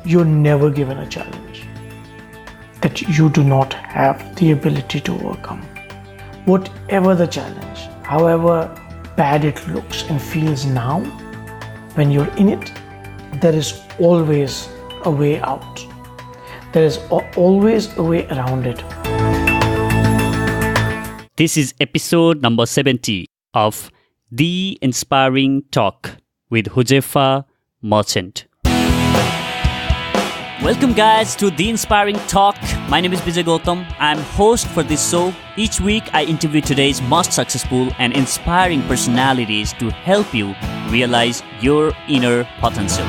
you're never given a challenge that you do not have the ability to overcome. Whatever the challenge, however bad it looks and feels now, when you're in it, there is always a way out. There is always a way around it. This is episode number 70 of The Inspiring Talk with Huzaifa Merchant. Welcome guys to The Inspiring Talk. My name is Bijay Gautam. I am host for this show. Each week I interview today's most successful and inspiring personalities to help you realize your inner potential.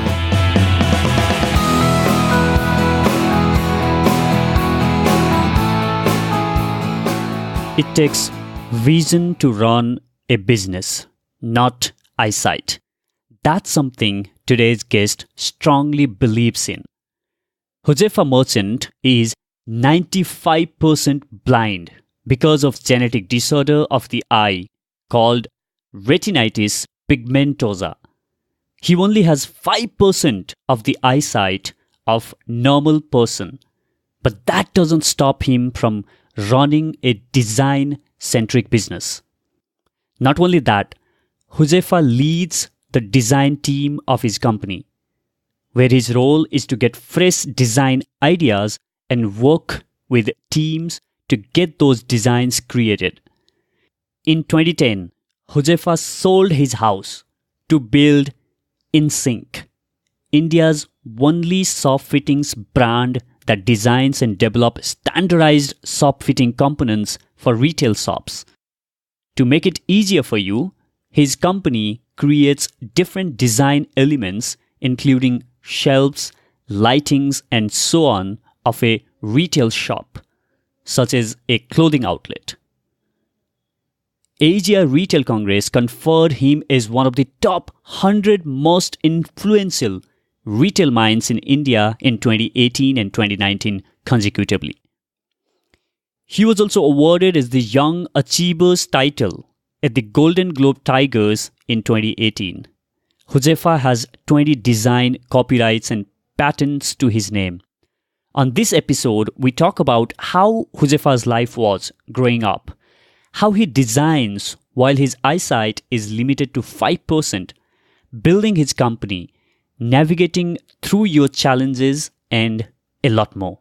It takes vision to run a business, not eyesight. That's something today's guest strongly believes in. Huzaifa Merchant is 95% blind because of genetic disorder of the eye called retinitis pigmentosa. He only has 5% of the eyesight of normal person, but that doesn't stop him from running a design-centric business. Not only that, Huzaifa leads the design team of his company, where his role is to get fresh design ideas and work with teams to get those designs created. In 2010, Huzaifa sold his house to build InSync, India's only soft fittings brand that designs and develops standardized soft fitting components for retail shops. To make it easier for you, his company creates different design elements including shelves, lightings, and so on of a retail shop, such as a clothing outlet. Asia Retail Congress conferred him as one of the top 100 most influential retail minds in India in 2018 and 2019 consecutively. He was also awarded as the Young Achievers title at the Golden Globe Tigers in 2018. Huzaifa has 20 design, copyrights and patents to his name. On this episode, we talk about how Huzaifa's life was growing up, how he designs while his eyesight is limited to 5%, building his company, navigating through your challenges, and a lot more.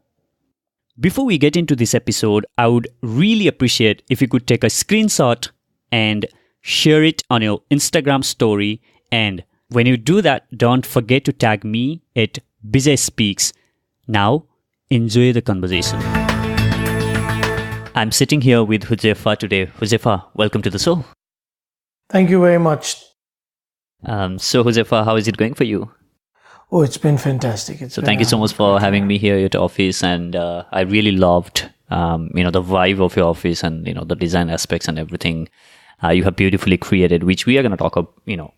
Before we get into this episode, I would really appreciate if you could take a screenshot and share it on your Instagram story. And when you do that, don't forget to tag me at Bijay Speaks. Now, enjoy the conversation. I'm sitting here with Huzaifa today. Huzaifa, welcome to the show. Thank you very much. So Huzaifa, how is it going for you? Oh, it's been fantastic. Thank you so much for having me here at office, and I really loved the vibe of your office and the design aspects and everything. You have beautifully created, which we are going to talk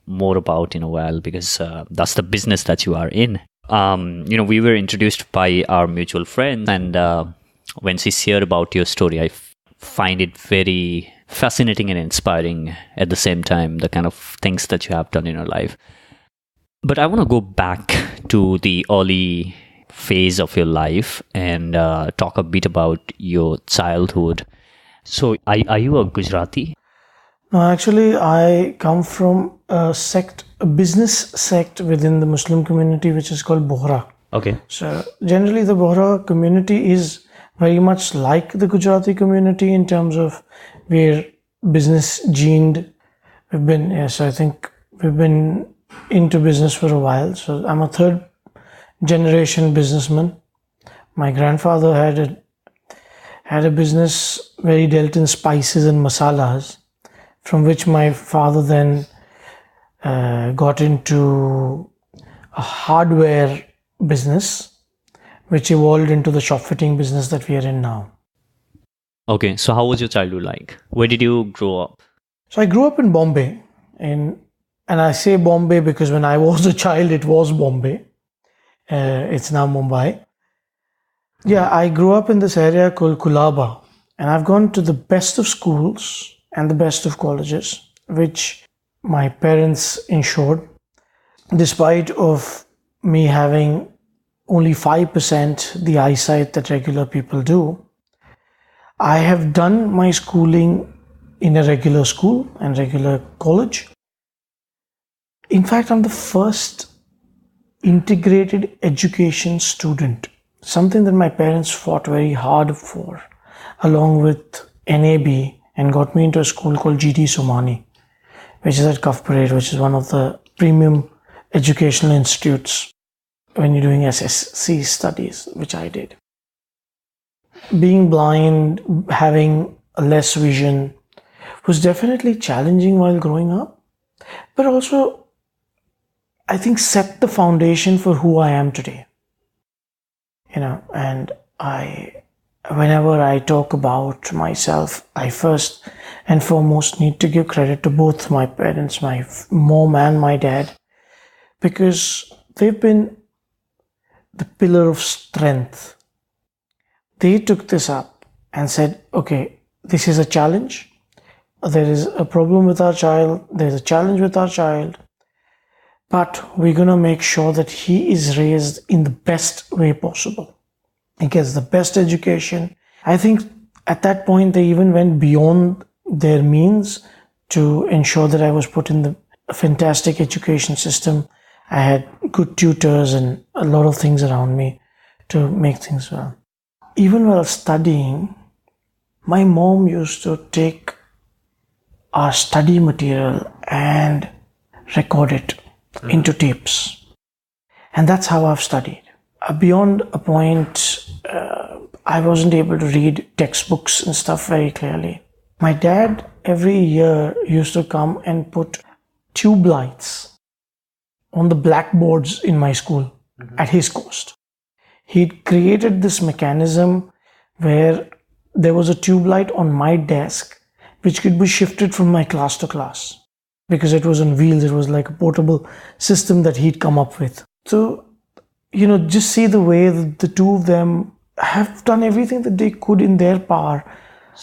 more about in a while, because that's the business that you are in. We were introduced by our mutual friend, and when she shared about your story, I find it very fascinating and inspiring at the same time, the kind of things that you have done in your life. But I want to go back to the early phase of your life and talk a bit about your childhood. So are you a Gujarati? No, actually, I come from a business sect within the Muslim community, which is called Bohra. Okay. So generally, the Bohra community is very much like the Gujarati community in terms of we're business gened. I think we've been into business for a while. So I'm a third generation businessman. My grandfather had a business where he dealt in spices and masalas, from which my father then got into a hardware business, which evolved into the shop fitting business that we are in now. Okay, so how was your childhood like? Where did you grow up? So I grew up in Bombay, and I say Bombay because when I was a child, it was Bombay. It's now Mumbai. Yeah, I grew up in this area called Kulaba, and I've gone to the best of schools and the best of colleges, which my parents ensured, despite of me having only 5% the eyesight that regular people do. I have done my schooling in a regular school and regular college. In fact, I'm the first integrated education student, something that my parents fought very hard for, along with NAB, and got me into a school called GT Somani, which is at Cuff Parade, which is one of the premium educational institutes when you're doing SSC studies, which I did. Being blind, having less vision was definitely challenging while growing up, but also I think set the foundation for who I am today. And whenever I talk about myself, I first and foremost need to give credit to both my parents, my mom and my dad, because they've been the pillar of strength. They took this up and said, okay, this is a challenge. There is a problem with our child. There's a challenge with our child. But we're going to make sure that he is raised in the best way possible. He gets the best education. I think at that point, they even went beyond their means to ensure that I was put in the fantastic education system. I had good tutors and a lot of things around me to make things well. Even while studying, my mom used to take our study material and record it into tapes. And that's how I've studied. Beyond a point, I wasn't able to read textbooks and stuff very clearly. My dad every year used to come and put tube lights on the blackboards in my school at his cost. He'd created this mechanism where there was a tube light on my desk which could be shifted from my class to class. Because it was on wheels, it was like a portable system that he'd come up with. So, just see the way that the two of them have done everything that they could in their power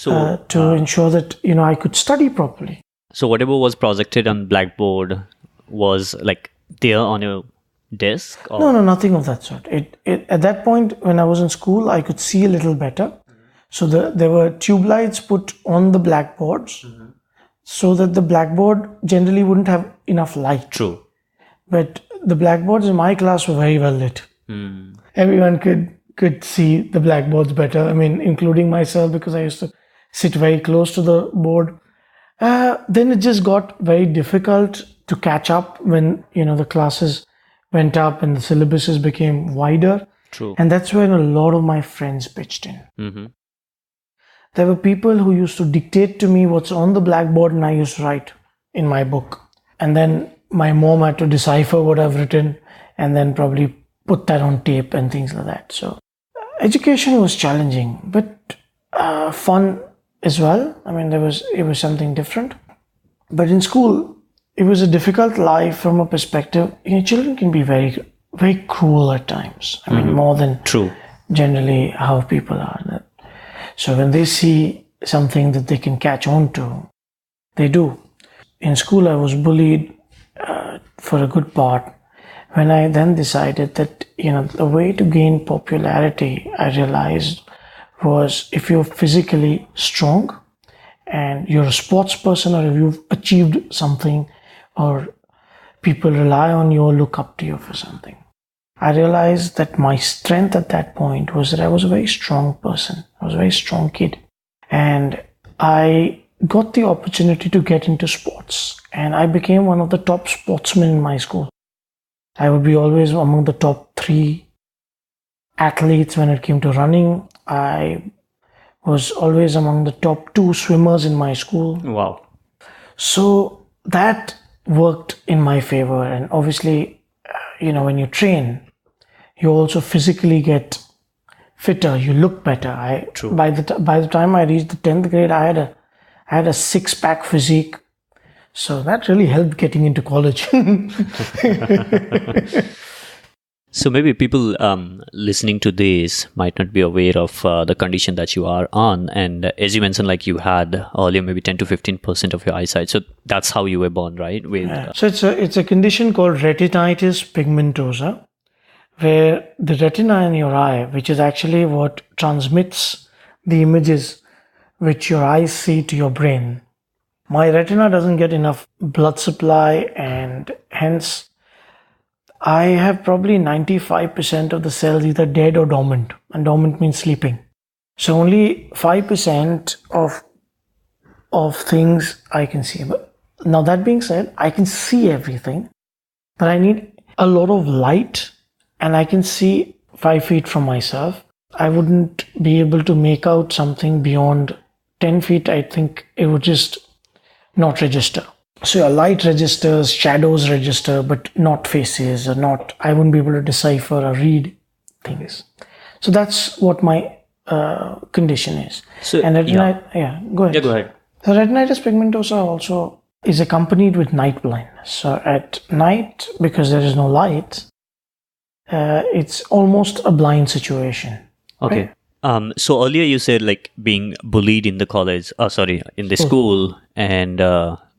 to ensure that, I could study properly. So whatever was projected on blackboard was like there on your desk? Or? No, nothing of that sort. At that point, when I was in school, I could see a little better. So there were tube lights put on the blackboards so that the blackboard generally wouldn't have enough light. True. But the blackboards in my class were very well lit. Everyone could see the blackboards better. I mean, including myself, because I used to sit very close to the board. Then it just got very difficult to catch up when, the classes went up and the syllabuses became wider. True. And that's when a lot of my friends pitched in. There were people who used to dictate to me what's on the blackboard and I used to write in my book. And then my mom had to decipher what I've written and then probably put that on tape and things like that. So education was challenging, but fun as well. I mean, it was something different. But in school, it was a difficult life from a perspective. Children can be very, very cruel at times. I mean, more than generally how people are. So when they see something that they can catch on to, they do. In school, I was bullied for a good part. When I then decided that, the way to gain popularity, I realized was if you're physically strong and you're a sports person, or if you've achieved something, or people rely on you or look up to you for something. I realized that my strength at that point was that I was a very strong person. I was a very strong kid. And I got the opportunity to get into sports. And I became one of the top sportsmen in my school. I would be always among the top 3 athletes when it came to running. I was always among the top 2 swimmers in my school. Wow. So that worked in my favor. And obviously, when you train, you also physically get fitter. You look better. True. By the time I reached the 10th grade, I had a 6-pack physique. So that really helped getting into college. So maybe people listening to this might not be aware of the condition that you are on. And as you mentioned, like you had earlier, maybe 10 to 15% of your eyesight. So that's how you were born, right? So it's a condition called retinitis pigmentosa, where the retina in your eye, which is actually what transmits the images which your eyes see to your brain, my retina doesn't get enough blood supply, and hence I have probably 95% of the cells either dead or dormant, and dormant means sleeping. So only 5% of things I can see. But now that being said, I can see everything, but I need a lot of light, and I can see 5 feet from myself. I wouldn't be able to make out something beyond 10 feet. I think it would just not register. So your light registers, shadows register, but not faces, or not, I wouldn't be able to decipher or read things. So that's what my condition is. So, and go ahead. Yeah, go ahead. So retinitis pigmentosa also is accompanied with night blindness. So at night, because there is no light, it's almost a blind situation. Okay. Right? So earlier you said like being bullied in the college, in the school, and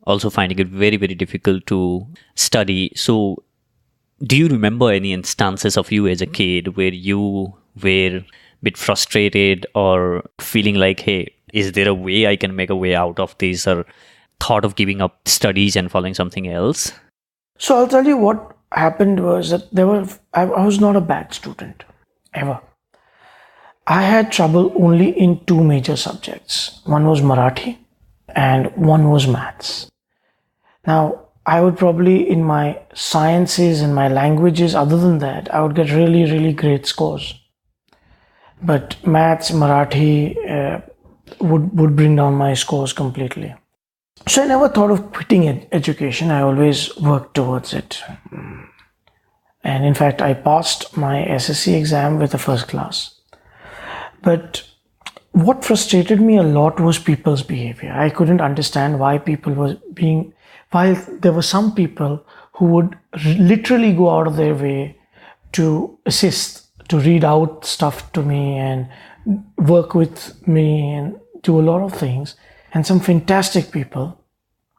also finding it very, very difficult to study. So do you remember any instances of you as a kid where you were a bit frustrated or feeling like, hey, is there a way I can make a way out of this, or thought of giving up studies and following something else? So I'll tell you what happened was that I was not a bad student, ever. I had trouble only in 2 major subjects. One was Marathi and one was maths. Now, I would probably, in my sciences and my languages, other than that, I would get really, really great scores. But maths, Marathi would bring down my scores completely. So I never thought of quitting education. I always worked towards it. And in fact, I passed my SSC exam with a first class. But what frustrated me a lot was people's behavior. I couldn't understand why people were while there were some people who would literally go out of their way to assist, to read out stuff to me and work with me and do a lot of things, and some fantastic people.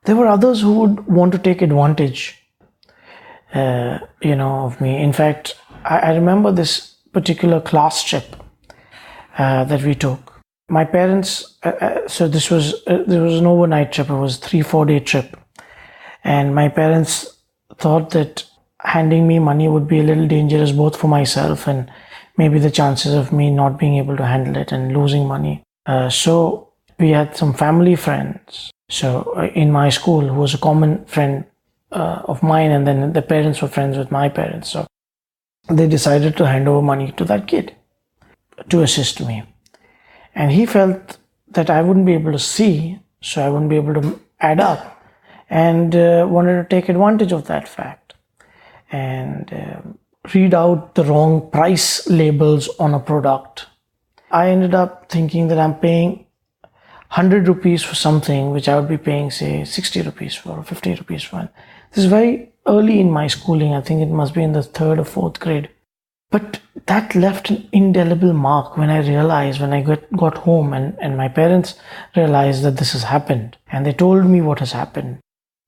There were others who would want to take advantage, of me. In fact, I remember this particular class trip that we took. My parents, so there was an overnight trip. It was a 3-4 day trip. And my parents thought that handing me money would be a little dangerous, both for myself and maybe the chances of me not being able to handle it and losing money. So we had some family friends. So in my school, who was a common friend of mine, and then the parents were friends with my parents. So they decided to hand over money to that kid to assist me. And he felt that I wouldn't be able to see, so I wouldn't be able to add up, and wanted to take advantage of that fact and read out the wrong price labels on a product. I ended up thinking that I'm paying 100 rupees for something which I would be paying, say, 60 rupees for, or 50 rupees for. This is very early in my schooling. I think it must be in the 3rd or 4th grade. But that left an indelible mark when I got home and my parents realized that this has happened, and they told me what has happened.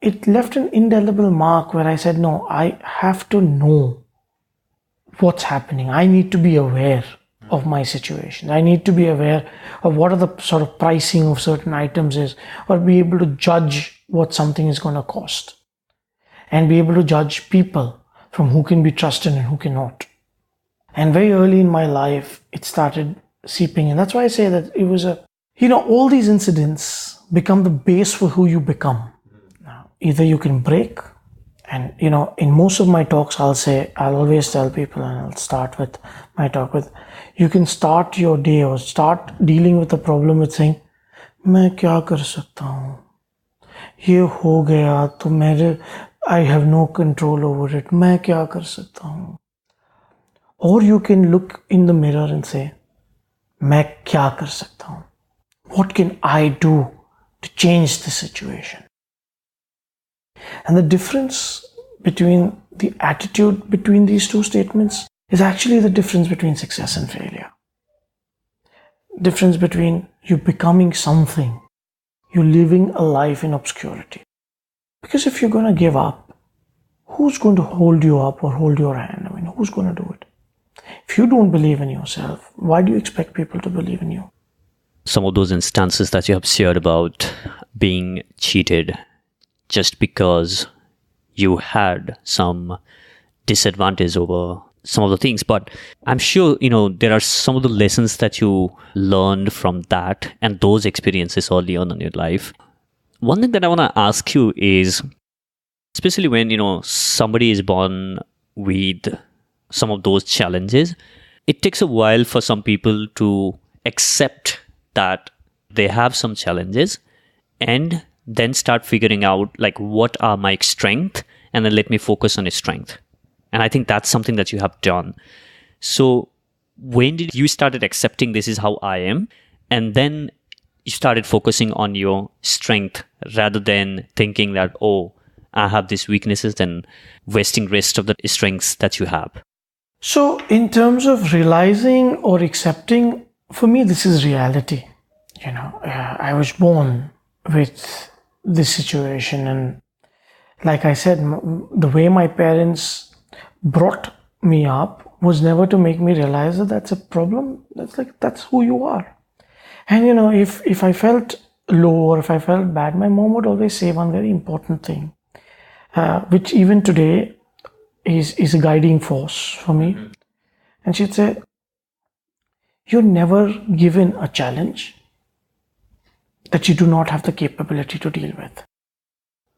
It left an indelible mark where I said, no, I have to know what's happening. I need to be aware of my situation. I need to be aware of what are the sort of pricing of certain items is, or be able to judge what something is going to cost, and be able to judge people from who can be trusted and who cannot. And very early in my life, it started seeping in. That's why I say that it was all these incidents become the base for who you become. Now, either you can break, and, in most of my talks, I'll always tell people, and I'll start with my talk with, you can start your day or start dealing with the problem with saying, मैं क्या कर सकता हूँ? ये हो गया तो I have no control over it. मैं क्या कर सकता हूँ? Or you can look in the mirror and say, मैं क्या कर सकता हूँ? What can I do to change the situation? And the difference between the attitude between these two statements is actually the difference between success and failure. Difference between you becoming something, you living a life in obscurity. Because if you're going to give up, who's going to hold you up or hold your hand? Who's going to do it? If you don't believe in yourself, why do you expect people to believe in you? Some of those instances that you have shared about being cheated just because you had some disadvantage over some of the things, but I'm sure there are some of the lessons that you learned from that and those experiences early on in your life. One thing that I want to ask you is, especially when somebody is born with some of those challenges, it takes a while for some people to accept that they have some challenges and then start figuring out like, what are my strengths, and then let me focus on a strength. And I think that's something that you have done. So when did you started accepting this is how I am, and then you started focusing on your strength rather than thinking that, oh, I have these weaknesses and wasting rest of the strengths that you have? So in terms of realizing or accepting, for me, this is reality. I was born with this situation, and like I said, the way my parents brought me up was never to make me realize that that's a problem. That's who you are. And if I felt low or if I felt bad, my mom would always say one very important thing, which even today is a guiding force for me. And she'd say, you're never given a challenge that you do not have the capability to deal with,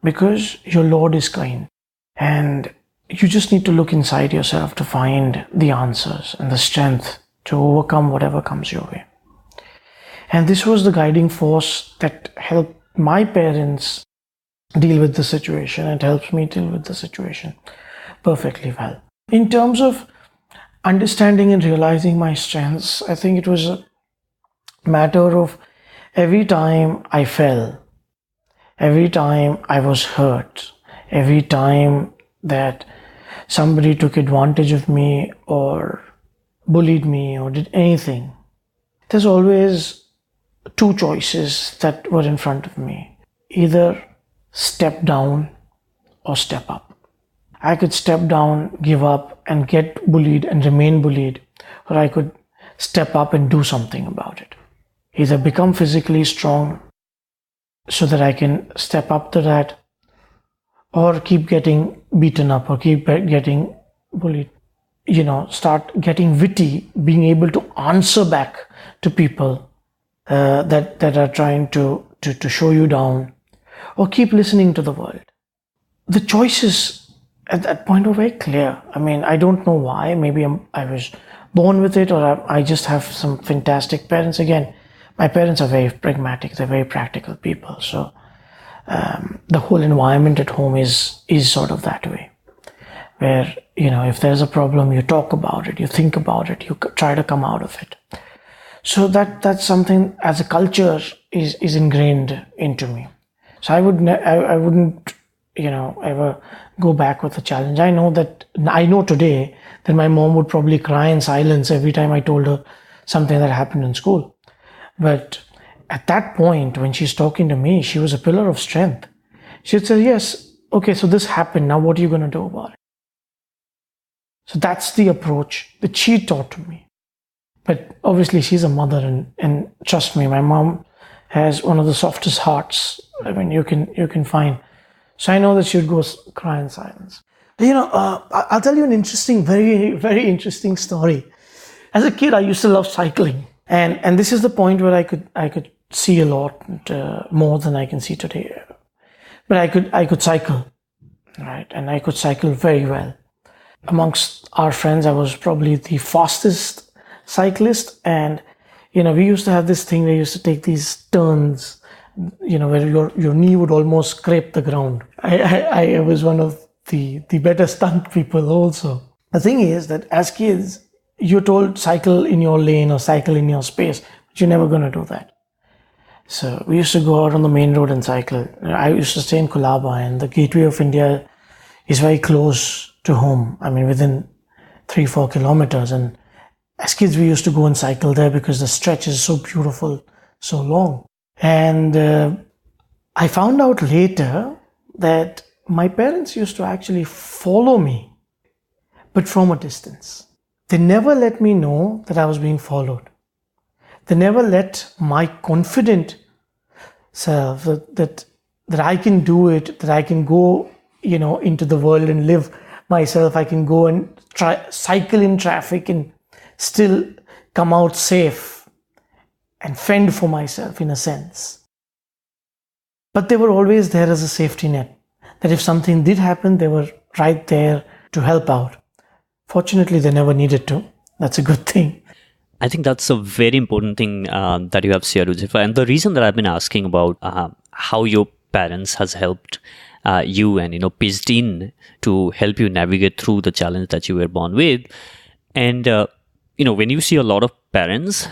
because your Lord is kind, and you just need to look inside yourself to find the answers and the strength to overcome whatever comes your way. And this was the guiding force that helped my parents deal with the situation, and helps me deal with the situation perfectly well. In terms of understanding and realizing my strengths, I think it was a matter of every time I fell, every time I was hurt, every time that somebody took advantage of me or bullied me or did anything, there's always two choices that were in front of me. Either step down or step up. I could step down, give up, and get bullied and remain bullied, or I could step up and do something about it. Either become physically strong so that I can step up to that, or keep getting beaten up or keep getting bullied. Start getting witty, being able to answer back to people that are trying to show you down, or keep listening to the world. The choices at that point were very clear. I mean, I don't know why. Maybe I was born with it, or I just have some fantastic parents. Again, my parents are very pragmatic. They're very practical people. So the whole environment at home is sort of that way, where if there's a problem, you talk about it, you think about it, you try to come out of it. So that's something as a culture is ingrained into me. So I wouldn't ever go back with a challenge. I know today that my mom would probably cry in silence every time I told her something that happened in school. But at that point, when she's talking to me, she was a pillar of strength. She'd say, yes, okay, so this happened. Now what are you going to do about it? So that's the approach that she taught to me. But obviously she's a mother, and trust me, my mom has one of the softest hearts you can find. So I know that she would go cry in silence. I'll tell you an interesting, very, very interesting story. As a kid, I used to love cycling. And this is the point where I could see a lot more than I can see today. But I could cycle, right? And I could cycle very well. Amongst our friends, I was probably the fastest cyclist. And we used to have this thing. We used to take these turns, where your knee would almost scrape the ground. I was one of the better stunt people also. The thing is that as kids, you're told cycle in your lane or cycle in your space, but you're never going to do that. So we used to go out on the main road and cycle. I used to stay in Colaba, and the gateway of India is very close to home. I mean, within 3-4 kilometers. And as kids, we used to go and cycle there because the stretch is so beautiful, so long. And I found out later that my parents used to actually follow me, but from a distance. They never let me know that I was being followed. They never let my confident self that I can do it, that I can go, into the world and live myself. I can go and cycle in traffic and still come out safe and fend for myself in a sense. But they were always there as a safety net, that if something did happen, they were right there to help out. Fortunately, they never needed to. That's a good thing. I think that's a very important thing that you have shared, Uzifa. And the reason that I've been asking about how your parents has helped you and, pitched in to help you navigate through the challenge that you were born with. And, when you see a lot of parents,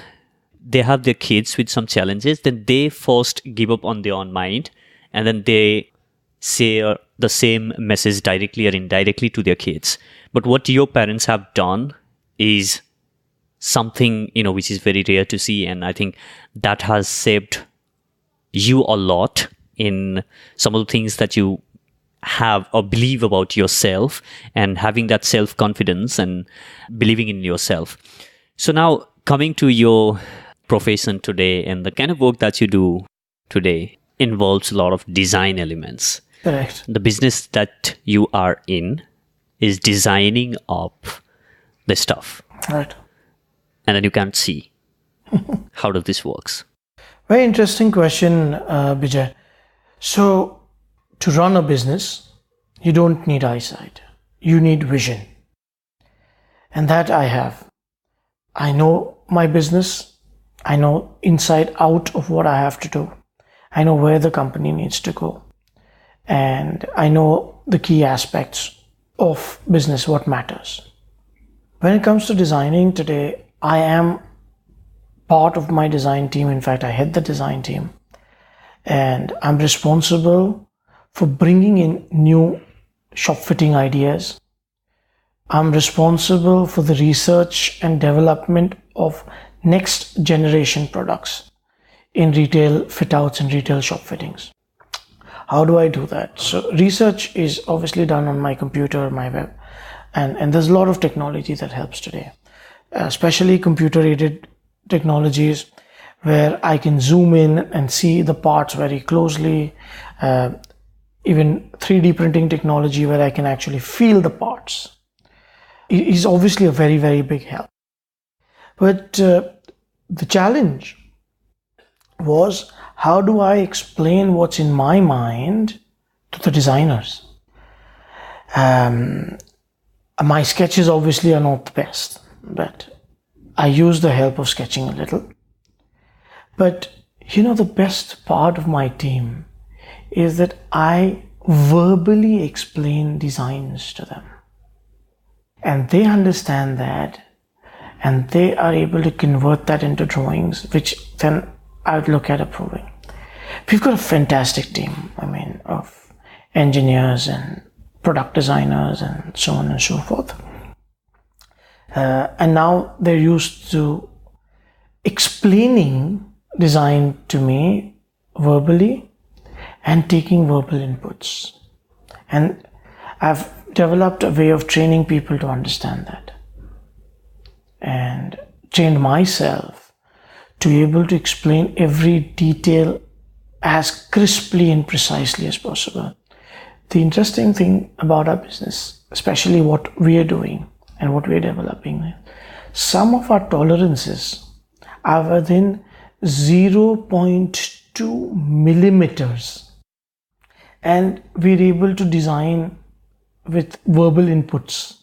they have their kids with some challenges, then they first give up on their own mind, and then they say the same message directly or indirectly to their kids. But what your parents have done is something, which is very rare to see. And I think that has saved you a lot in some of the things that you have or believe about yourself, and having that self-confidence and believing in yourself. So now coming to your profession today, and the kind of work that you do today involves a lot of design elements. Correct. The business that you are in is designing up the stuff. Right. And then you can't see. How does this works? Very interesting question, Bijay. So, to run a business, you don't need eyesight. You need vision. And that I have. I know my business. I know inside out of what I have to do. I know where the company needs to go. And I know the key aspects of business, what matters. When it comes to designing today, I am part of my design team. In fact, I head the design team. And I'm responsible for bringing in new shop fitting ideas. I'm responsible for the research and development of next generation products in retail fit outs and retail shop fittings. How do I do that? So research is obviously done on my computer, my web, and there's a lot of technology that helps today, especially computer aided technologies where I can zoom in and see the parts very closely, even 3D printing technology where I can actually feel the parts. It is obviously a very, very big help. But the challenge was, how do I explain what's in my mind to the designers? My sketches obviously are not the best, but I use the help of sketching a little. But the best part of my team is that I verbally explain designs to them. And they understand that, and they are able to convert that into drawings, which then I would look at approving. We've got a fantastic team, of engineers and product designers and so on and so forth. And now they're used to explaining design to me verbally and taking verbal inputs. And I've developed a way of training people to understand that, and trained myself to be able to explain every detail as crisply and precisely as possible. The interesting thing about our business, especially what we are doing and what we're developing, some of our tolerances are within 0.2 millimeters, and we're able to design with verbal inputs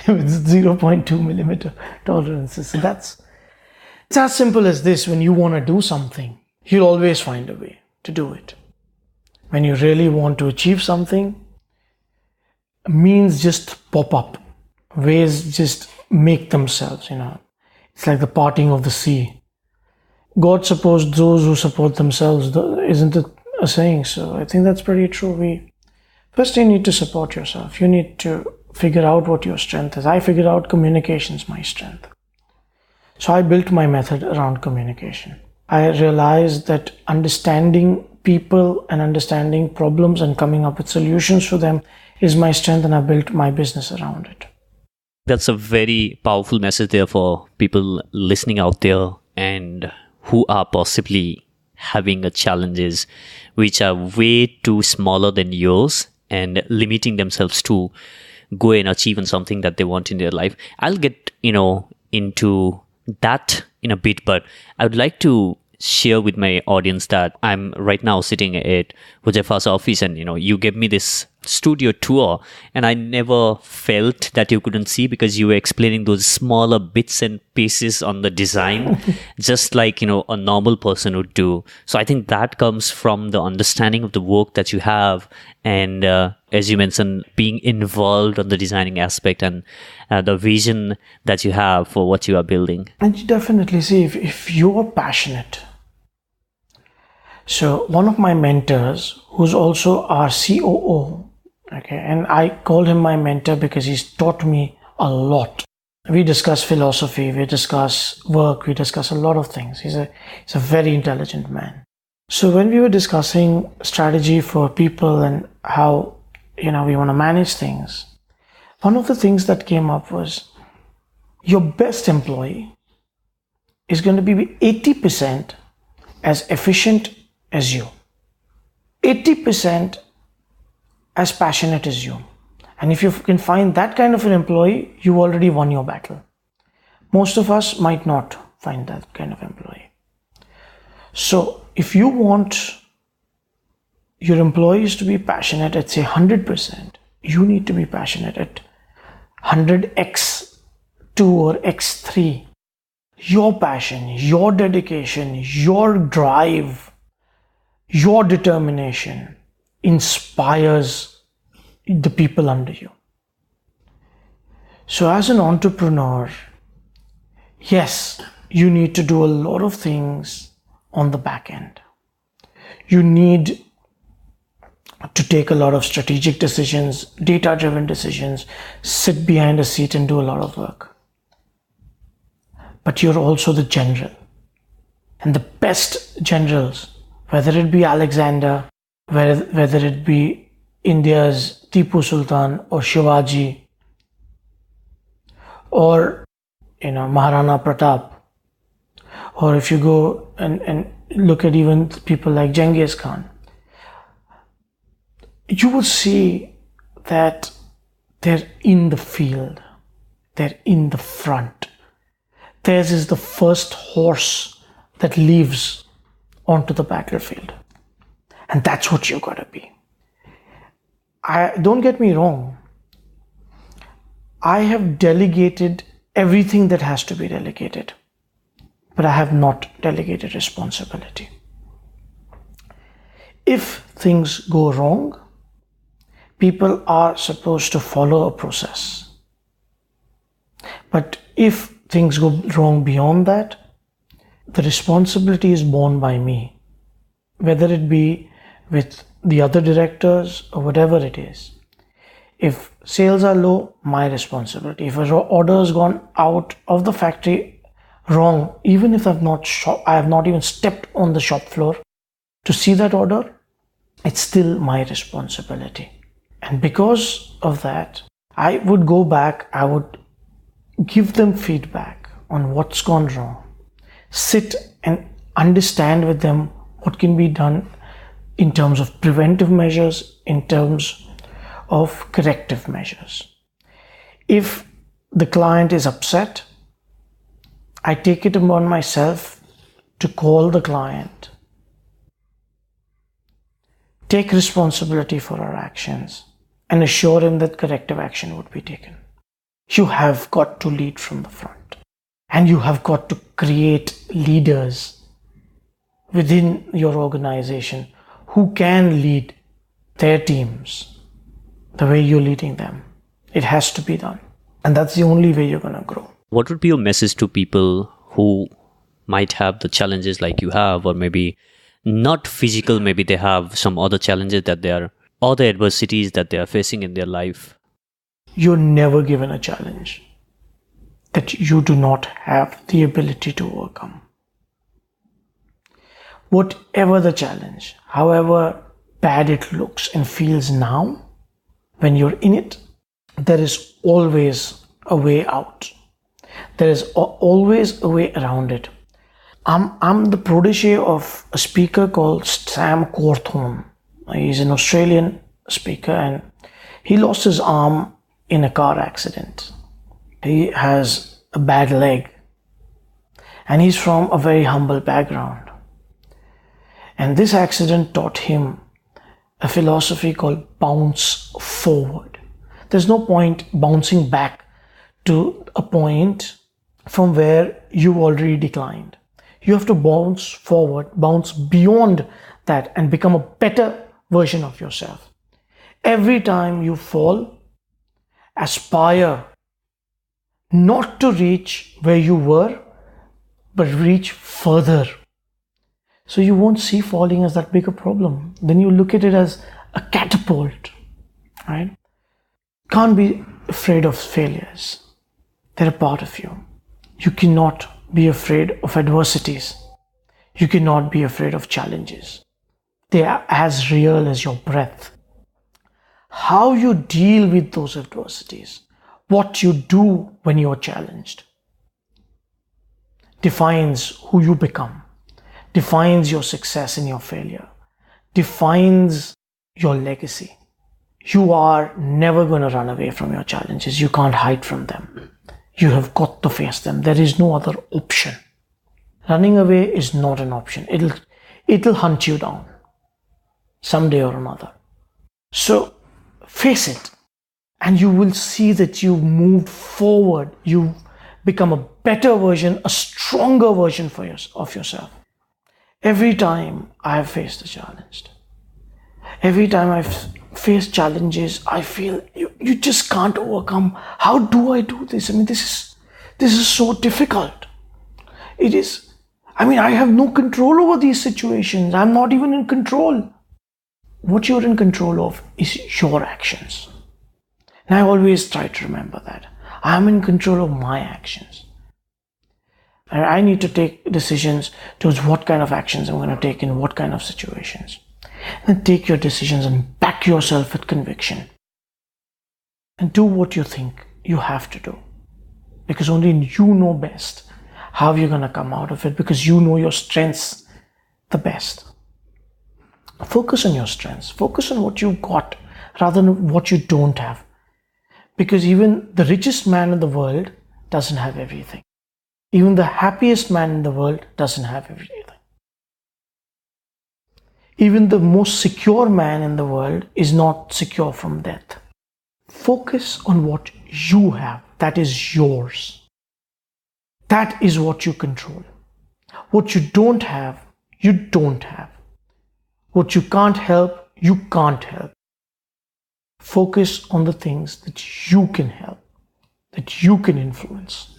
with 0.2 millimeter tolerances. So it's as simple as this. When you want to do something, you'll always find a way to do it. When you really want to achieve something, means just pop up, ways just make themselves. It's like the parting of the sea. God supports those who support themselves, isn't it a saying? So I think that's pretty true. First, you need to support yourself. You need to figure out what your strength is. I figured out communication is my strength. So I built my method around communication. I realized that understanding people and understanding problems and coming up with solutions for them is my strength, and I built my business around it. That's a very powerful message there for people listening out there and who are possibly having a challenges which are way too smaller than yours and limiting themselves to go and achieve on something that they want in their life. I'll get, into that in a bit, but I would like to share with my audience that I'm right now sitting at Huzefa's office, and you gave me this studio tour, and I never felt that you couldn't see because you were explaining those smaller bits and pieces on the design just like a normal person would do. So I think that comes from the understanding of the work that you have, and as you mentioned, being involved on the designing aspect and the vision that you have for what you are building. And you definitely see if you're passionate. So one of my mentors, who's also our COO, okay, and I call him my mentor because he's taught me a lot. We discuss philosophy, we discuss work, we discuss a lot of things. He's a very intelligent man. So when we were discussing strategy for people and how we want to manage things, one of the things that came up was your best employee is going to be 80% as efficient as you, 80% as passionate as you. And if you can find that kind of an employee, you already won your battle. Most of us might not find that kind of employee. So if you want your employees to be passionate at say 100%, you need to be passionate at 100x2 or x3. Your passion, your dedication, your drive, your determination inspires the people under you. So as an entrepreneur, yes, you need to do a lot of things on the back end. You need to take a lot of strategic decisions, data-driven decisions, sit behind a seat and do a lot of work. But you're also the general. And the best generals, whether it be Alexander, whether it be India's Tipu Sultan or Shivaji, or Maharana Pratap, or if you go and look at even people like Genghis Khan, you will see that they're in the field, they're in the front. Theirs is the first horse that leaves onto the battlefield. And that's what you gotta be. Don't get me wrong. I have delegated everything that has to be delegated, but I have not delegated responsibility. If things go wrong, people are supposed to follow a process. But if things go wrong beyond that, the responsibility is borne by me, whether it be with the other directors or whatever it is. If sales are low, my responsibility. If an order has gone out of the factory wrong, even if I have not even stepped on the shop floor to see that order, it's still my responsibility. And because of that, I would go back, I would give them feedback on what's gone wrong. Sit and understand with them what can be done in terms of preventive measures, in terms of corrective measures. If the client is upset, I take it upon myself to call the client, take responsibility for our actions, and assure him that corrective action would be taken. You have got to lead from the front, and you have got to create leaders within your organization who can lead their teams the way you're leading them. It has to be done. And that's the only way you're going to grow. What would be your message to people who might have the challenges like you have, or maybe not physical, maybe they have some other challenges that they are, or the adversities that they are facing in their life? You're never given a challenge that you do not have the ability to overcome. Whatever the challenge, however bad it looks and feels now, when you're in it, there is always a way out. There is always a way around it. I'm the protege of a speaker called Sam Cawthorn. He's an Australian speaker and he lost his arm in a car accident. He has a bad leg and he's from a very humble background. And this accident taught him a philosophy called bounce forward. There's no point bouncing back to a point from where you already declined. You have to bounce forward, bounce beyond that and become a better version of yourself. Every time you fall, aspire not to reach where you were, but reach further. So you won't see falling as that big a problem. Then you look at it as a catapult, right? Can't be afraid of failures. They're a part of you. You cannot be afraid of adversities. You cannot be afraid of challenges. They are as real as your breath. How you deal with those adversities, what you do when you're challenged, defines who you become, defines your success and your failure, defines your legacy. You are never going to run away from your challenges. You can't hide from them. You have got to face them. There is no other option. Running away is not an option. It'll hunt you down someday or another. So face it and you will see that you moved forward. You become a better version, a stronger version of yourself. Every time I have faced a challenge, every time I've faced challenges, I feel you just can't overcome. How do I do this? I mean, this is so difficult. It is. I mean, I have no control over these situations. I'm not even in control. What you're in control of is your actions. And I always try to remember that. I'm in control of my actions. And I need to take decisions towards what kind of actions I'm going to take in what kind of situations. And take your decisions and back yourself with conviction. And do what you think you have to do. Because only you know best how you're going to come out of it, because you know your strengths the best. Focus on your strengths. Focus on what you've got rather than what you don't have. Because even the richest man in the world doesn't have everything. Even the happiest man in the world doesn't have everything. Even the most secure man in the world is not secure from death. Focus on what you have. That is yours. That is what you control. What you don't have, you don't have. What you can't help, you can't help. Focus on the things that you can help, that you can influence.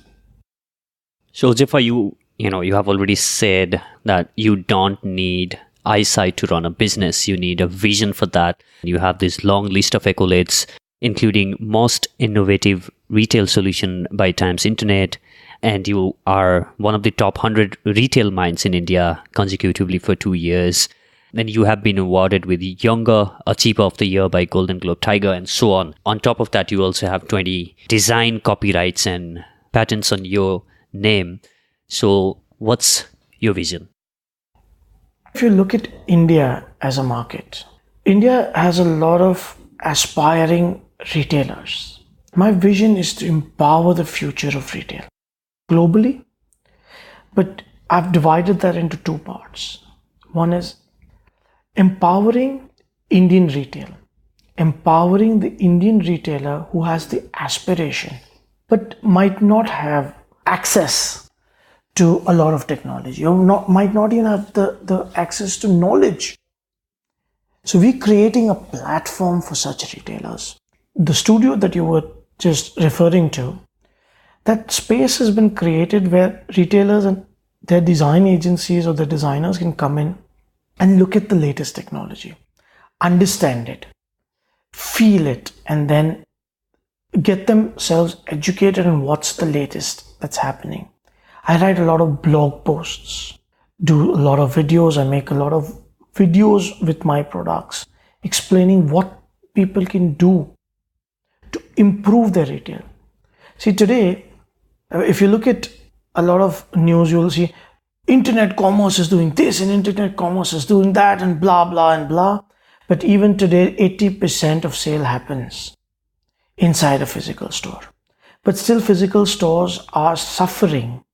So, Jaffa, you have already said that you don't need eyesight to run a business. You need a vision for that. You have this long list of accolades, including most innovative retail solution by Times Internet. And you are one of the top 100 retail minds in India consecutively for 2 years. Then you have been awarded with Younger Achiever of the Year by Golden Globe Tiger and so on. On top of that, you also have 20 design copyrights and patents on your name. So what's your vision? If you look at India as a market, India has a lot of aspiring retailers. My vision is to empower the future of retail globally, but I've divided that into two parts. One is empowering Indian retail, empowering the Indian retailer who has the aspiration but might not have access to a lot of technology or might not even have the access to knowledge. So we're creating a platform for such retailers. The studio that you were just referring to, that space has been created where retailers and their design agencies or their designers can come in and look at the latest technology, understand it, feel it, and then get themselves educated on what's the latest that's happening. I write a lot of blog posts, do a lot of videos. I make a lot of videos with my products, explaining what people can do to improve their retail. See, today, if you look at a lot of news, you'll see internet commerce is doing this and internet commerce is doing that and blah, blah, and blah. But even today, 80% of sale happens inside a physical store. But still, physical stores are suffering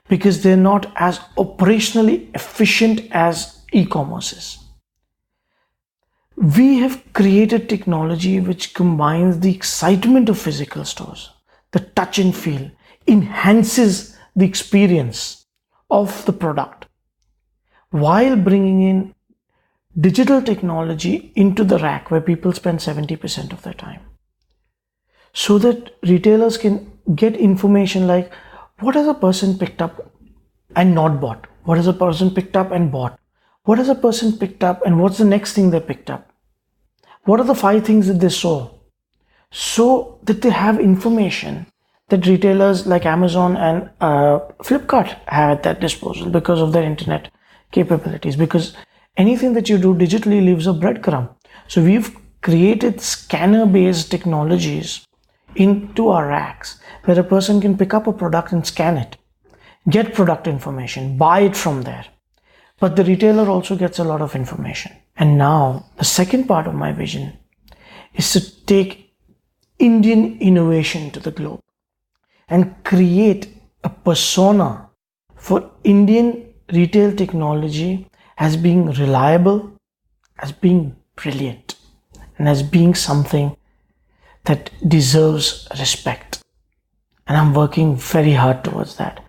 because they're not as operationally efficient as e-commerce is. We have created technology which combines the excitement of physical stores, the touch and feel, enhances the experience of the product, while bringing in digital technology into the rack where people spend 70% of their time. So that retailers can get information like, what has a person picked up and not bought? What has a person picked up and bought? What has a person picked up and what's the next thing they picked up? What are the 5 things that they saw? So that they have information that retailers like Amazon and Flipkart have at their disposal because of their internet capabilities. Because anything that you do digitally leaves a breadcrumb. So we've created scanner-based technologies into our racks where a person can pick up a product and scan it, get product information, buy it from there. But the retailer also gets a lot of information. And now the second part of my vision is to take Indian innovation to the globe and create a persona for Indian retail technology as being reliable, as being brilliant, and as being something that deserves respect. And I'm working very hard towards that.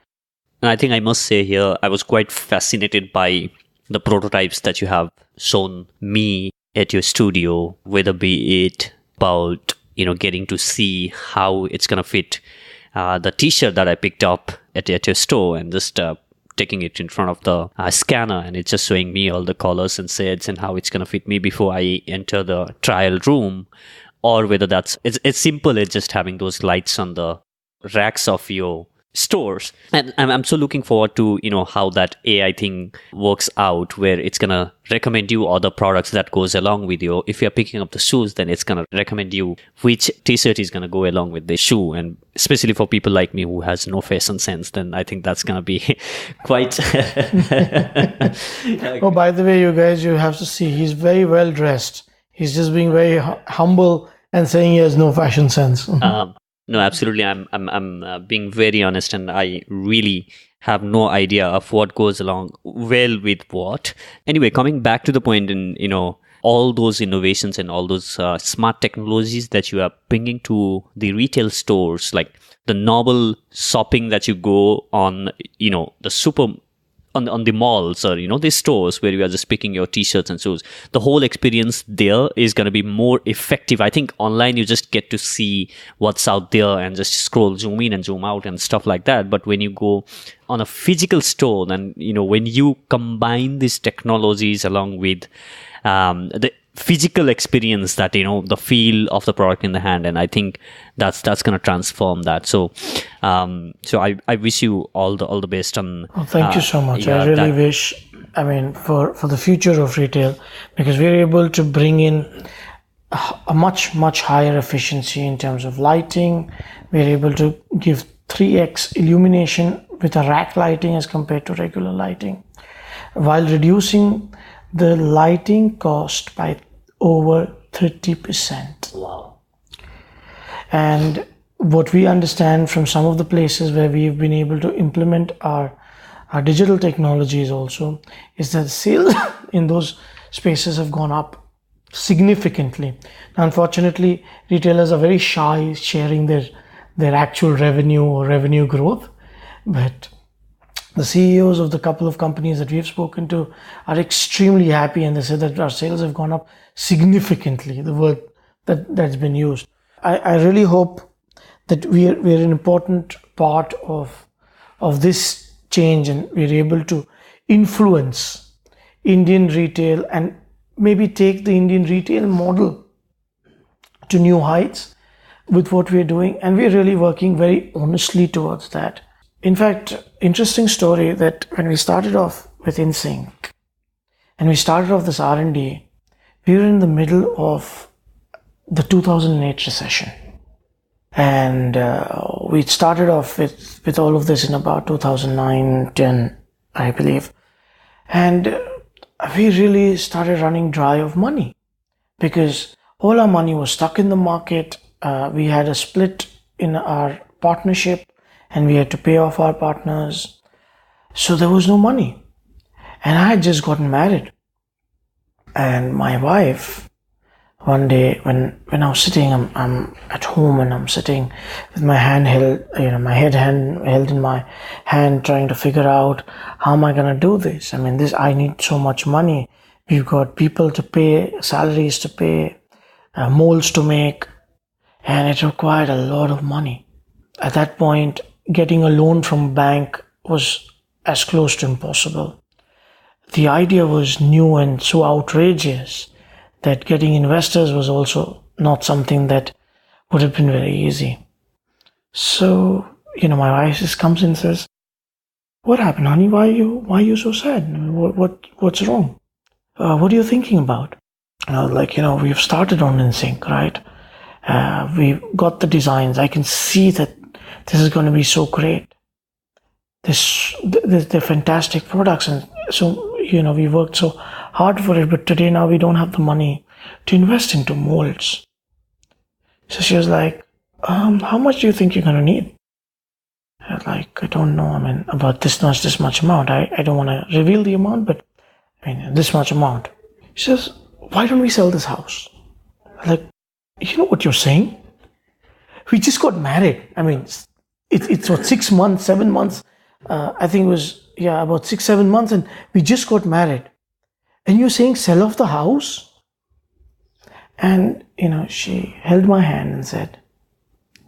And I think I must say here, I was quite fascinated by the prototypes that you have shown me at your studio, whether be it about, getting to see how it's going to fit the t-shirt that I picked up at your store and just taking it in front of the scanner, and it's just showing me all the colors and shades and how it's going to fit me before I enter the trial room, or whether it's simple as just having those lights on the racks of your stores. And I'm so looking forward to how that AI thing works out, where it's gonna recommend you other products that goes along with you. If you're picking up the shoes, then it's gonna recommend you which t-shirt is gonna go along with the shoe. And especially for people like me who has no fashion sense, then I think that's gonna be quite Oh, by the way, you guys, you have to see, he's very well dressed. He's just being very humble and saying he has no fashion sense. No, absolutely. I'm being very honest, and I really have no idea of what goes along well with what. Anyway, coming back to the point, in all those innovations and all those smart technologies that you are bringing to the retail stores, like the normal shopping that you go on, the super on the malls or these stores where you are just picking your t-shirts and shoes, the whole experience there is going to be more effective. I think online you just get to see what's out there and just scroll, zoom in and zoom out and stuff like that. But when you go on a physical store, then when you combine these technologies along with the physical experience, that the feel of the product in the hand, and I think that's going to transform that. So I wish you all the best on thank you so much. I really wish, for the future of retail, because we're able to bring in a much higher efficiency in terms of lighting. We're able to give 3x illumination with a rack lighting as compared to regular lighting, while reducing the lighting cost by over 30%. Wow. And what we understand from some of the places where we've been able to implement our digital technologies also is that sales in those spaces have gone up significantly. Now, unfortunately, retailers are very shy sharing their actual revenue or revenue growth, but the CEOs of the couple of companies that we've spoken to are extremely happy, and they say that our sales have gone up significantly, the word that's been used. I really hope that we're an important part of this change, and we're able to influence Indian retail and maybe take the Indian retail model to new heights with what we're doing, and we're really working very honestly towards that. In fact, interesting story that when we started off with InSync and we started off this R&D, we were in the middle of the 2008 recession. And we started off with all of this in about 2009-10, I believe. And we really started running dry of money because all our money was stuck in the market. We had a split in our partnership and we had to pay off our partners. So there was no money. And I had just gotten married. And my wife, one day when I was sitting, I'm at home and I'm sitting with my hand held, my head held in my hand, trying to figure out how am I going to do this? I mean, I need so much money. We've got people to pay, salaries to pay, molds to make, and it required a lot of money. At that point, getting a loan from a bank was as close to impossible. The idea was new and so outrageous that getting investors was also not something that would have been very easy. So, my wife just comes in and says, "What happened, honey? Why are you so sad? What's wrong? What are you thinking about?" And I was like, we've started on NSYNC, right? We've got the designs. I can see that this is going to be so great. They're fantastic products. And so, we worked so hard for it, but today now we don't have the money to invest into molds. So she was like, how much do you think you're going to need? I was like, I don't know. I mean, about this much amount. I don't want to reveal the amount, but this much amount. She says, why don't we sell this house? I'm like, you know what you're saying? We just got married. I mean, it's what, 6 months, 7 months. I think it was, about 6-7 months, and we just got married. And you're saying sell off the house? And, she held my hand and said,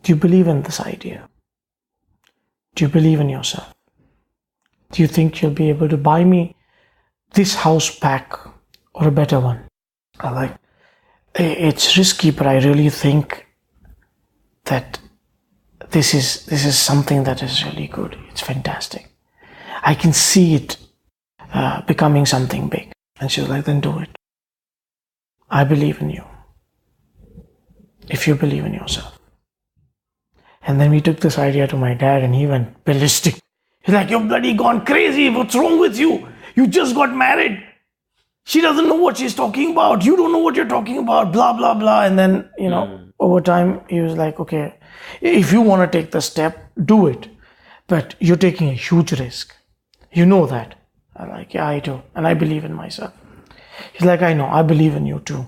do you believe in this idea? Do you believe in yourself? Do you think you'll be able to buy me this house back or a better one? I'm like, it's risky, but I really think that this is something that is really good. It's fantastic. I can see it becoming something big. And she was like, then do it. I believe in you. If you believe in yourself. And then we took this idea to my dad and he went ballistic. He's like, you're bloody gone crazy. What's wrong with you? You just got married. She doesn't know what she's talking about. You don't know what you're talking about. Blah, blah, blah. And then, over time, he was like, okay, if you want to take the step, do it. But you're taking a huge risk. You know that. I'm like, yeah, I do. And I believe in myself. He's like, I know. I believe in you too.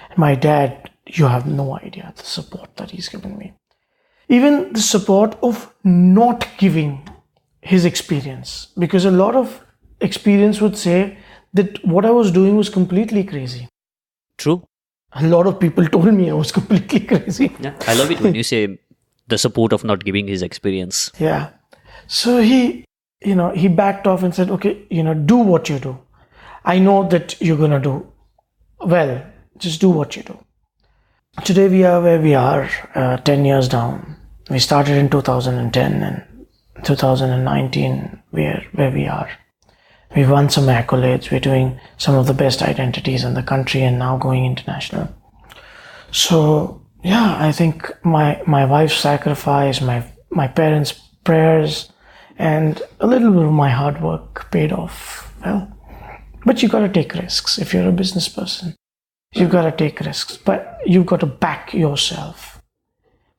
And my dad, you have no idea the support that he's given me. Even the support of not giving his experience. Because a lot of experience would say that what I was doing was completely crazy. True. A lot of people told me I was completely crazy. Yeah, I love it when you say the support of not giving his experience. Yeah. So he backed off and said, okay, do what you do. I know that you're going to do well. Just do what you do. Today we are where we are, 10 years down. We started in 2010 and 2019 we're where we are. We've won some accolades. We're doing some of the best identities in the country and now going international. So yeah, I think my wife's sacrifice, my parents' prayers, and a little bit of my hard work paid off. Well, but you got to take risks. If you're a business person, you've got to take risks, but you've got to back yourself.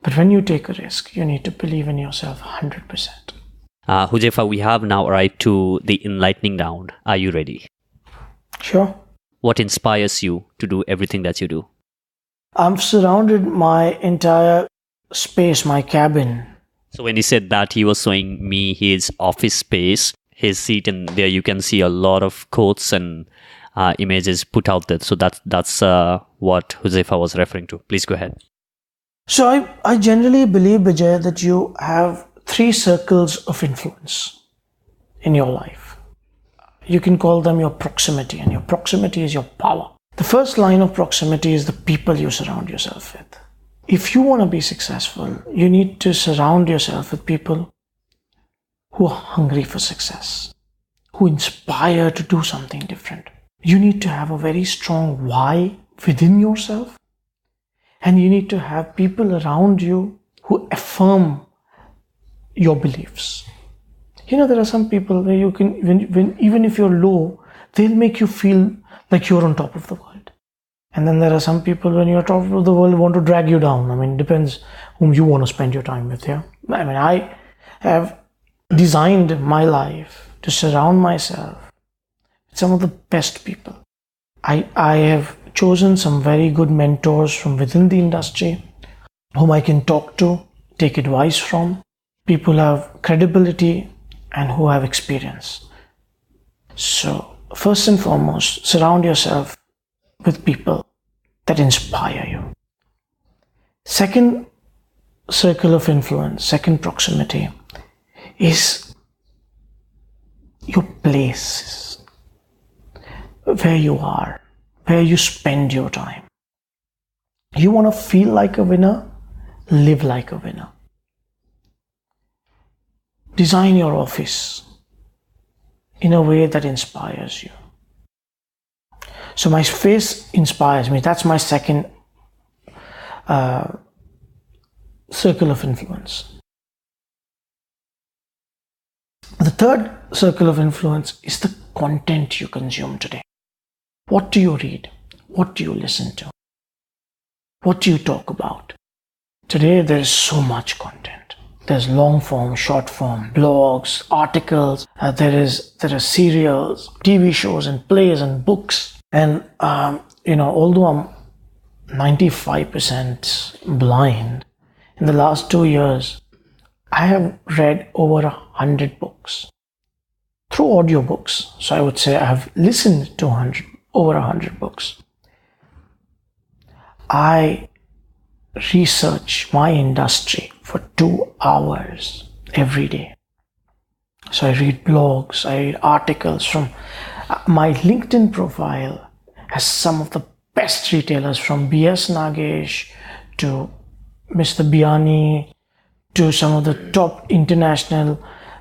But when you take a risk, you need to believe in yourself 100%. Huzaifa, we have now arrived to the enlightening round. Are you ready? Sure. What inspires you to do everything that you do? I've surrounded my entire space, my cabin. So when he said that, he was showing me his office space, his seat, and there you can see a lot of quotes and images put out there. So that's what Huzaifa was referring to. Please go ahead. So I generally believe, Bijay, that you have 3 circles of influence in your life. You can call them your proximity, and your proximity is your power. The first line of proximity is the people you surround yourself with. If you want to be successful, you need to surround yourself with people who are hungry for success, who inspire to do something different. You need to have a very strong why within yourself, and you need to have people around you who affirm your beliefs. There are some people where you can, even if you're low, they'll make you feel like you're on top of the world. And then there are some people, when you're top of the world, want to drag you down. It depends whom you want to spend your time with. Yeah, I have designed my life to surround myself with some of the best people. I have chosen some very good mentors from within the industry whom I can talk to, take advice from, people who have credibility and who have experience. So first and foremost, surround yourself with people that inspire you. Second circle of influence, second proximity is your places, where you are, where you spend your time. You want to feel like a winner, live like a winner. Design your office in a way that inspires you. So my face inspires me. That's my second circle of influence. The third circle of influence is the content you consume today. What do you read? What do you listen to? What do you talk about? Today there is so much content. There's long form, short form, blogs, articles. There are serials, TV shows, and plays and books. And although I'm 95% blind, in the last 2 years, I have read over 100 books through audiobooks. So I would say I have listened to over 100 books. I research my industry for 2 hours every day. So I read blogs, I read articles from my LinkedIn profile has some of the best retailers, from B.S. Nagesh to Mr. Biani to some of the top international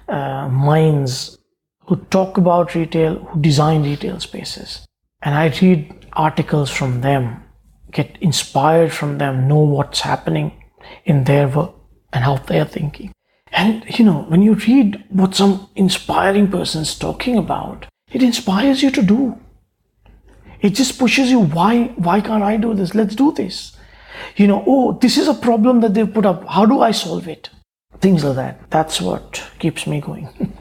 minds who talk about retail, who design retail spaces. And I read articles from them, get inspired from them, know what's happening in their work and how they're thinking. And when you read what some inspiring person's talking about, it inspires you to do. It just pushes you, why can't I do this? Let's do this. This is a problem that they've put up. How do I solve it? Things like that. That's what keeps me going.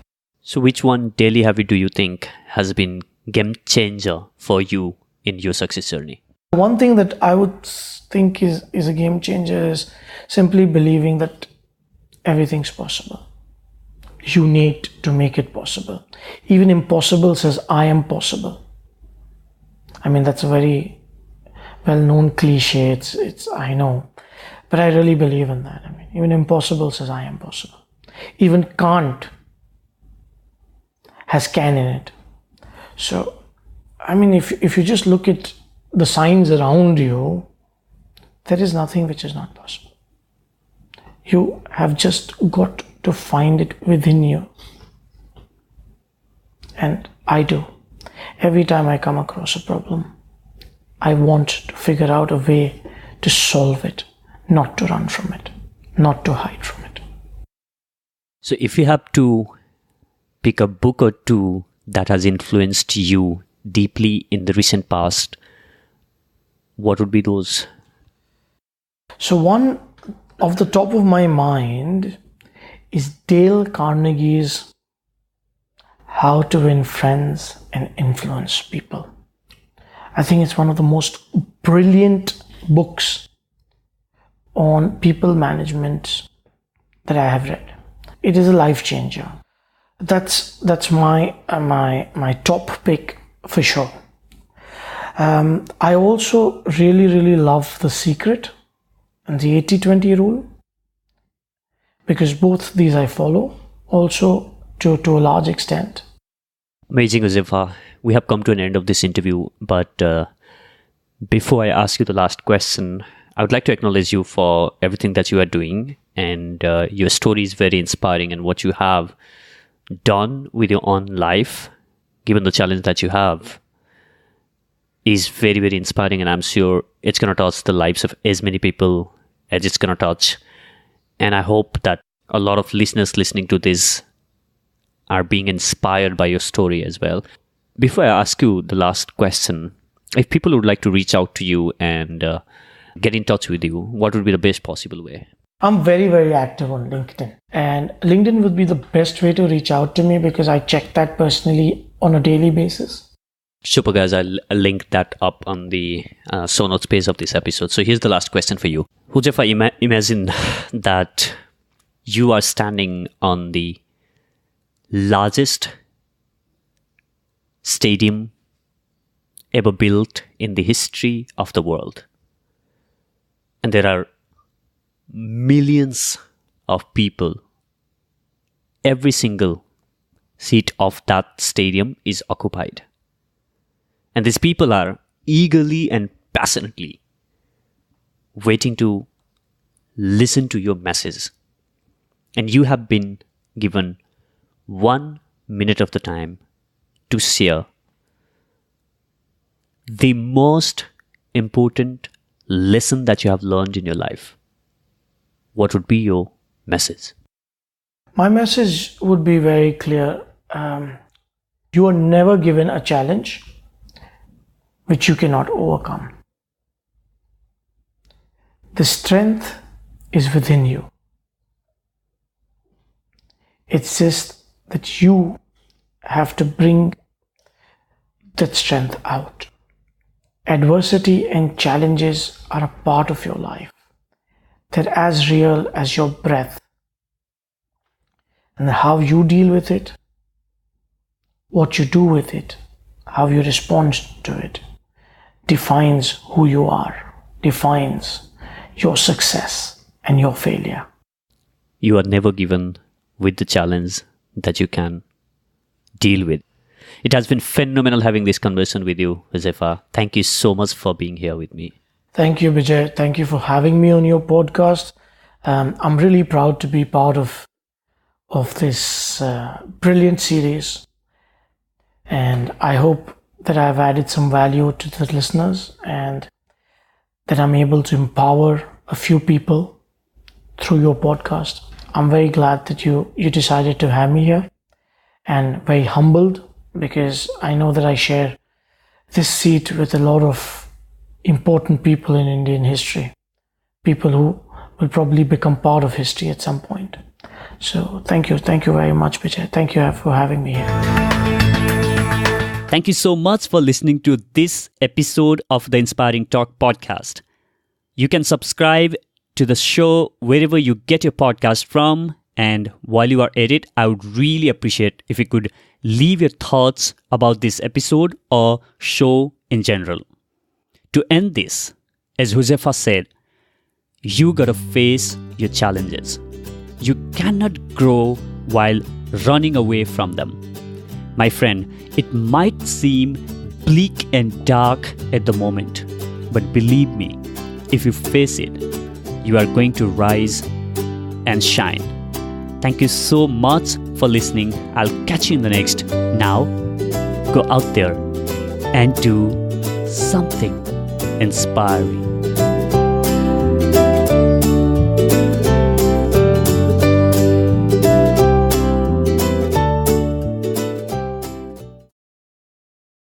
So which one daily habit do you think has been game changer for you in your success journey? One thing that I would think is a game changer is simply believing that everything's possible. You need to make it possible. Even impossible says, I am possible. That's a very well-known cliche. It's I know, but I really believe in that. Even impossible says, I am possible. Even can't has can in it. So, if you just look at the signs around you, there is nothing which is not possible. You have just got to find it within you. And I do. Every time I come across a problem, I want to figure out a way to solve it, not to run from it, not to hide from it. So if you have to pick a book or two that has influenced you deeply in the recent past, what would be those? So one off the top of my mind is Dale Carnegie's How to Win Friends and Influence People. I think it's one of the most brilliant books on people management that I have read. It is a life changer. That's my top pick for sure. I also really love The Secret and the 80-20 rule, because both these I follow also to a large extent. Amazing, Rajiv. We have come to an end of this interview, but before I ask you the last question, I would like to acknowledge you for everything that you are doing, and your story is very inspiring, and what you have done with your own life, given the challenge that you have, is very inspiring, and I'm sure it's going to touch the lives of as many people as it's going to touch And I hope that a lot of listeners listening to this are being inspired by your story as well. Before I ask you the last question, if people would like to reach out to you and get in touch with you, what would be the best possible way? I'm very, very active on LinkedIn. And LinkedIn would be the best way to reach out to me because I check that personally on a daily basis. Super, guys. I'll link that up on the show notes page of this episode. So here's the last question for you. Huzefa, imagine that you are standing on the largest stadium ever built in the history of the world. And there are millions of people. Every single seat of that stadium is occupied. And these people are eagerly and passionately waiting to listen to your message. And you have been given 1 minute of the time to share the most important lesson that you have learned in your life. What would be your message? My message would be very clear. You are never given a challenge which you cannot overcome. The strength is within you. It's just that you have to bring that strength out. Adversity and challenges are a part of your life. They're as real as your breath. And how you deal with it, what you do with it, how you respond to it, defines who you are, defines your success and your failure. You are never given with the challenge that you can deal with. It has been phenomenal having this conversation with you, Huzefa. Thank you so much for being here with me. Thank you, Bijay. Thank you for having me on your podcast. I'm really proud to be part of this brilliant series. And I hope that I've added some value to the listeners and that I'm able to empower a few people through your podcast. I'm very glad that you decided to have me here and very humbled because I know that I share this seat with a lot of important people in Indian history, people who will probably become part of history at some point. So thank you very much, Bijay. Thank you for having me here. Thank you so much for listening to this episode of the Inspiring Talk podcast. You can subscribe to the show wherever you get your podcast from. And while you are at it, I would really appreciate if you could leave your thoughts about this episode or show in general. To end this, as Huzefa said, you gotta face your challenges. You cannot grow while running away from them. My friend, it might seem bleak and dark at the moment, but believe me, if you face it, you are going to rise and shine. Thank you so much for listening. I'll catch you in the next. Now, go out there and do something inspiring.